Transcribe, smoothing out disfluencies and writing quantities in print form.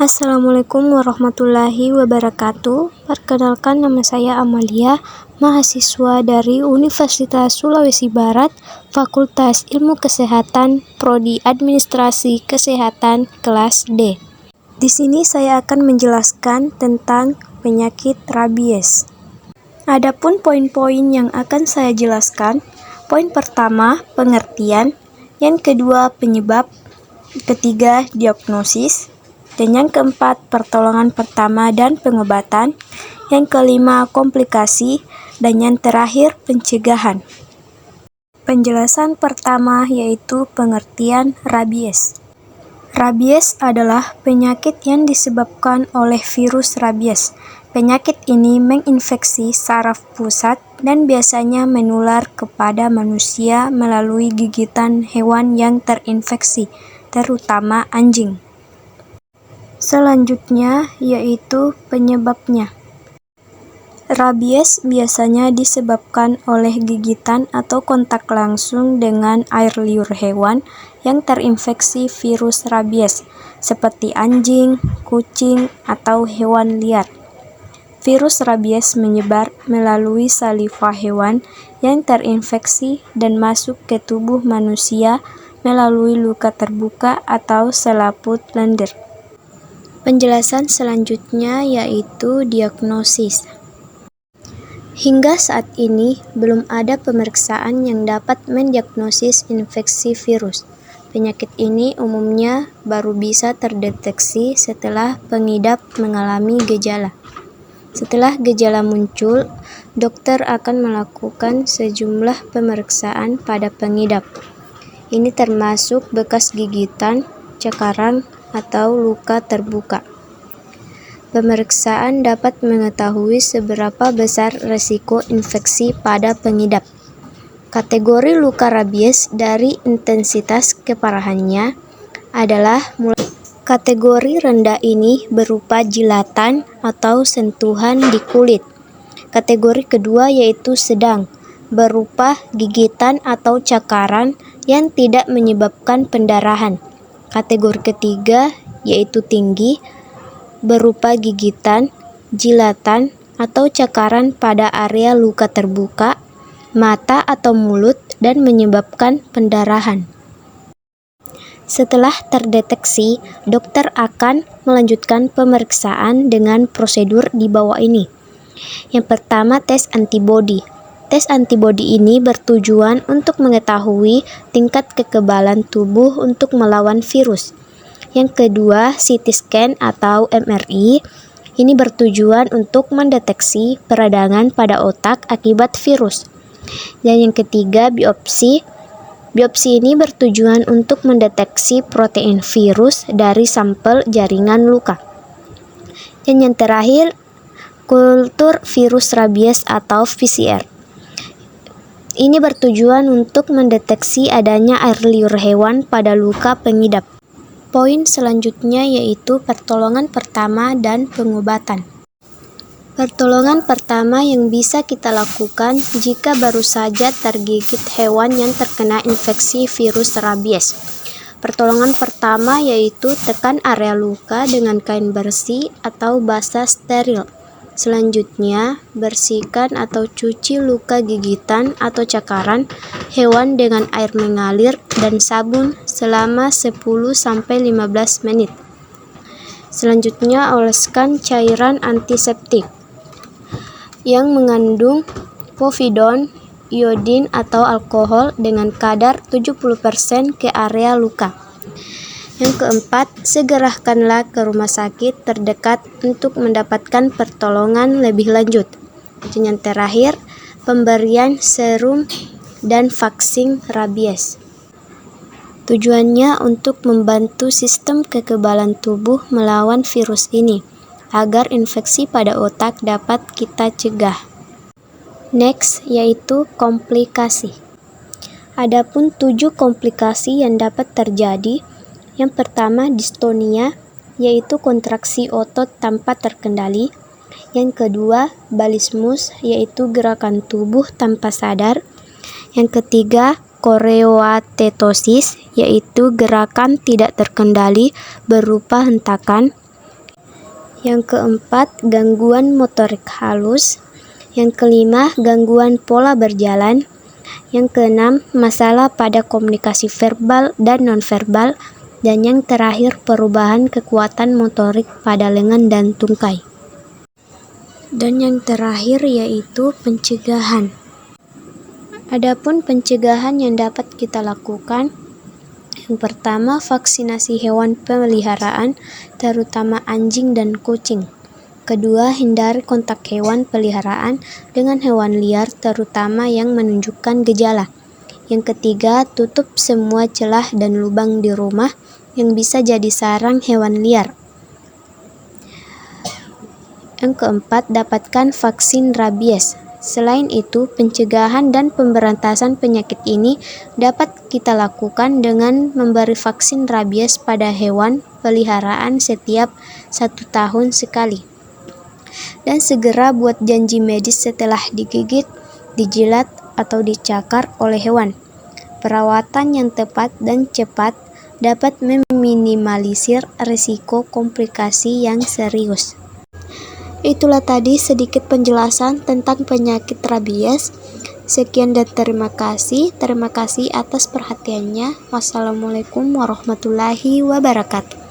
Assalamualaikum warahmatullahi wabarakatuh. Perkenalkan, nama saya Amalia, mahasiswa dari Universitas Sulawesi Barat, Fakultas Ilmu Kesehatan, Prodi Administrasi Kesehatan, kelas D. Di sini saya akan menjelaskan tentang penyakit rabies. Adapun poin-poin yang akan saya jelaskan, poin pertama, pengertian, yang kedua, penyebab, ketiga, diagnosis, dan yang keempat, pertolongan pertama dan pengobatan, yang kelima, komplikasi, dan yang terakhir, pencegahan. Penjelasan pertama yaitu pengertian rabies. Rabies adalah penyakit yang disebabkan oleh virus rabies. Penyakit ini menginfeksi saraf pusat dan biasanya menular kepada manusia melalui gigitan hewan yang terinfeksi, terutama anjing. Selanjutnya yaitu penyebabnya. Rabies biasanya disebabkan oleh gigitan atau kontak langsung dengan air liur hewan yang terinfeksi virus rabies, seperti anjing, kucing, atau hewan liar. Virus rabies menyebar melalui saliva hewan yang terinfeksi dan masuk ke tubuh manusia melalui luka terbuka atau selaput lendir. Penjelasan selanjutnya yaitu diagnosis. Hingga saat ini, belum ada pemeriksaan yang dapat mendiagnosis infeksi virus. Penyakit ini umumnya baru bisa terdeteksi setelah pengidap mengalami gejala. Setelah gejala muncul, dokter akan melakukan sejumlah pemeriksaan pada pengidap. Ini termasuk bekas gigitan, cakaran, atau luka terbuka. Pemeriksaan dapat mengetahui seberapa besar risiko infeksi pada pengidap. Kategori luka rabies dari intensitas keparahannya adalah kategori rendah ini berupa jilatan atau sentuhan di kulit. Kategori kedua yaitu sedang, berupa gigitan atau cakaran yang tidak menyebabkan pendarahan. Kategori ketiga yaitu tinggi, berupa gigitan, jilatan, atau cakaran pada area luka terbuka, mata atau mulut, dan menyebabkan pendarahan. Setelah terdeteksi, dokter akan melanjutkan pemeriksaan dengan prosedur di bawah ini. Yang pertama, tes antibodi. Tes antibodi ini bertujuan untuk mengetahui tingkat kekebalan tubuh untuk melawan virus. Yang kedua, CT scan atau MRI. Ini bertujuan untuk mendeteksi peradangan pada otak akibat virus. Dan yang ketiga, biopsi. Biopsi ini bertujuan untuk mendeteksi protein virus dari sampel jaringan luka. Dan yang terakhir, kultur virus rabies atau PCR. Ini bertujuan untuk mendeteksi adanya air liur hewan pada luka pengidap. Poin selanjutnya yaitu pertolongan pertama dan pengobatan. Pertolongan pertama yang bisa kita lakukan jika baru saja tergigit hewan yang terkena infeksi virus rabies. Pertolongan pertama yaitu tekan area luka dengan kain bersih atau basah steril. Selanjutnya, bersihkan atau cuci luka gigitan atau cakaran hewan dengan air mengalir dan sabun selama 10-15 menit. Selanjutnya, oleskan cairan antiseptik yang mengandung povidone, iodin, atau alkohol dengan kadar 70% ke area luka. Yang keempat, segerakanlah ke rumah sakit terdekat untuk mendapatkan pertolongan lebih lanjut. Dan yang terakhir, pemberian serum dan vaksin rabies. Tujuannya untuk membantu sistem kekebalan tubuh melawan virus ini, agar infeksi pada otak dapat kita cegah. Next, yaitu komplikasi. Adapun 7 komplikasi yang dapat terjadi. Yang pertama, distonia, yaitu kontraksi otot tanpa terkendali. Yang kedua, balismus, yaitu gerakan tubuh tanpa sadar. Yang ketiga, koreoatetosis, yaitu gerakan tidak terkendali berupa hentakan. Yang keempat, gangguan motorik halus. Yang kelima, gangguan pola berjalan. Yang keenam, masalah pada komunikasi verbal dan nonverbal. Dan yang terakhir, perubahan kekuatan motorik pada lengan dan tungkai. Dan yang terakhir yaitu pencegahan. Adapun pencegahan yang dapat kita lakukan, yang pertama, vaksinasi hewan peliharaan, terutama anjing dan kucing. Kedua, hindari kontak hewan peliharaan dengan hewan liar, terutama yang menunjukkan gejala. Yang ketiga, tutup semua celah dan lubang di rumah yang bisa jadi sarang hewan liar. Yang keempat, dapatkan vaksin rabies. Selain itu, pencegahan dan pemberantasan penyakit ini dapat kita lakukan dengan memberi vaksin rabies pada hewan peliharaan setiap 1 tahun sekali. Dan segera buat janji medis setelah digigit, dijilat, atau dicakar oleh hewan. Perawatan yang tepat dan cepat dapat meminimalisir risiko komplikasi yang serius. Itulah tadi sedikit penjelasan tentang penyakit rabies. Sekian dan terima kasih. Terima kasih atas perhatiannya. Wassalamualaikum warahmatullahi wabarakatuh.